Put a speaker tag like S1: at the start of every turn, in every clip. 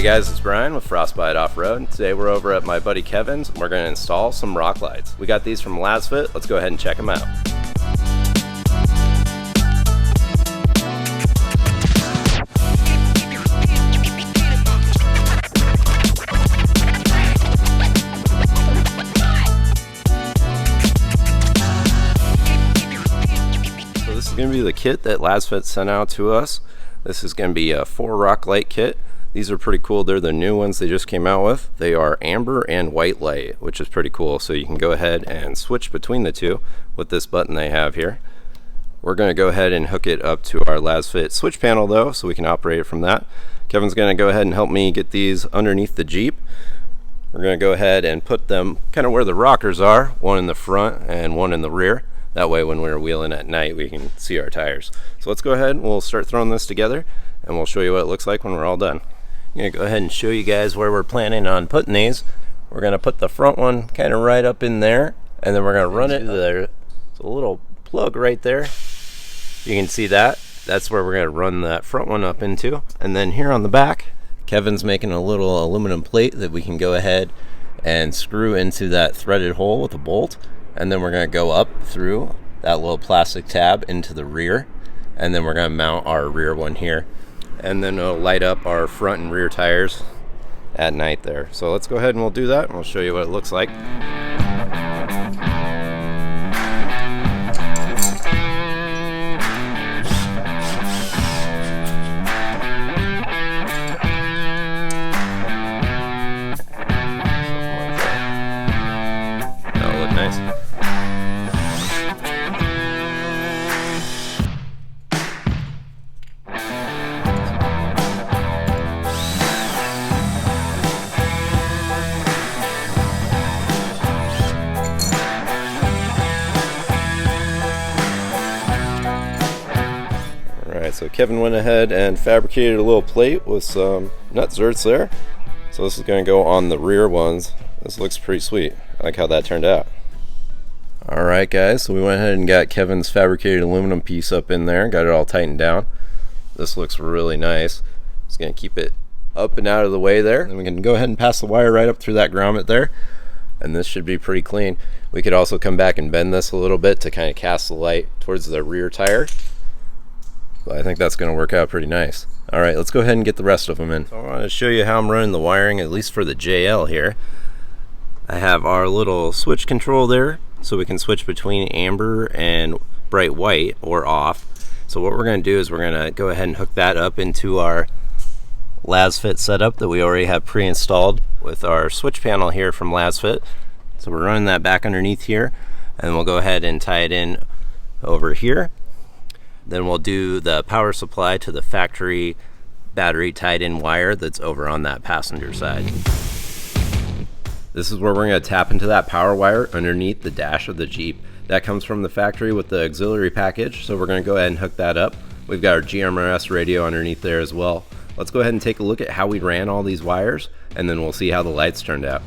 S1: guys, it's Brian with Frostbite Off-Road. Today we're over at my buddy Kevin's and we're going to install some rock lights. We got these from Lasfit. Let's go ahead and check them out. So this is going to be the kit that Lasfit sent out to us. This is going to be a 4 rock light kit. These are pretty cool. They're the new ones they just came out with. They are amber and white light, which is pretty cool. So you can go ahead and switch between the two with this button they have here. We're going to go ahead and hook it up to our Lasfit switch panel though, so we can operate it from that. Kevin's going to go ahead and help me get these underneath the Jeep. We're going to go ahead and put them kind of where the rockers are, one in the front and one in the rear. That way when we're wheeling at night we can see our tires. So let's go ahead and we'll start throwing this together and we'll show you what it looks like when we're all done. I'm going to go ahead and show you guys where we're planning on putting these. We're going to put the front one kind of right up in there, and then we're going to run it there. It's a little plug right there. You can see that. That's where we're going to run that front one up into. And then here on the back, Kevin's making a little aluminum plate that we can go ahead and screw into that threaded hole with a bolt. And then we're going to go up through that little plastic tab into the rear. And then we're going to mount our rear one here. And then it'll light up our front and rear tires at night there. So let's go ahead and we'll do that and we'll show you what it looks like. That'll look nice. So Kevin went ahead and fabricated a little plate with some nut zerts there. So this is going to go on the rear ones. This looks pretty sweet. I like how that turned out. Alright guys, so we went ahead and got Kevin's fabricated aluminum piece up in there. Got it all tightened down. This looks really nice. Just going to keep it up and out of the way there. And we can go ahead and pass the wire right up through that grommet there. And this should be pretty clean. We could also come back and bend this a little bit to kind of cast the light towards the rear tire. But I think that's going to work out pretty nice. Alright, let's go ahead and get the rest of them in. So I want to show you how I'm running the wiring, at least for the JL here. I have our little switch control there, so we can switch between amber and bright white or off. So what we're going to do is we're going to go ahead and hook that up into our Lasfit setup that we already have pre-installed with our switch panel here from Lasfit. So we're running that back underneath here, and we'll go ahead and tie it in over here. Then we'll do the power supply to the factory battery tied in wire that's over on that passenger side. This is where we're going to tap into that power wire underneath the dash of the Jeep. That comes from the factory with the auxiliary package, so we're going to go ahead and hook that up. We've got our GMRS radio underneath there as well. Let's go ahead and take a look at how we ran all these wires, and then we'll see how the lights turned out.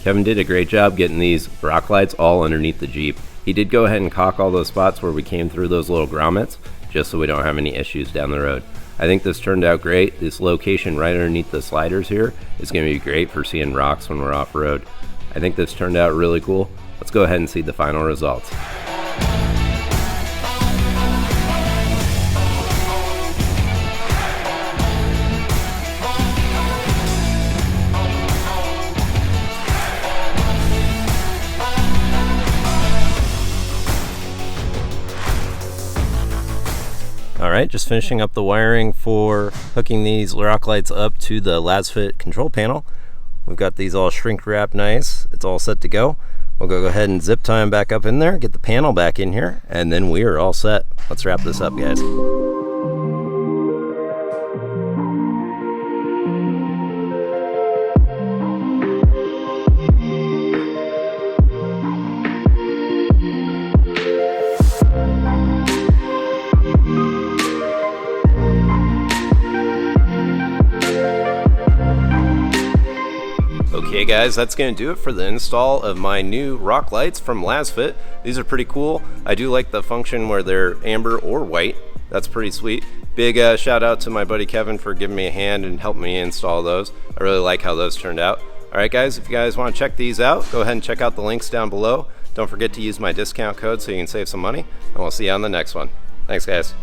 S1: Kevin did a great job getting these rock lights all underneath the Jeep. He did go ahead and caulk all those spots where we came through those little grommets, just so we don't have any issues down the road. I think this turned out great. This location right underneath the sliders here is going to be great for seeing rocks when we're off-road. I think this turned out really cool. Let's go ahead and see the final results. Alright, just finishing up the wiring for hooking these rock lights up to the Lasfit control panel. We've got these all shrink wrapped nice. It's all set to go. We'll go ahead and zip tie them back up in there, get the panel back in here, and then we are all set. Let's wrap this up, guys. Okay guys, that's going to do it for the install of my new rock lights from Lasfit. These are pretty cool. I do like the function where they're amber or white. That's pretty sweet. Big shout out to my buddy Kevin for giving me a hand and helping me install those. I really like how those turned out. Alright guys, if you guys want to check these out, go ahead and check out the links down below. Don't forget to use my discount code so you can save some money, and we'll see you on the next one. Thanks guys.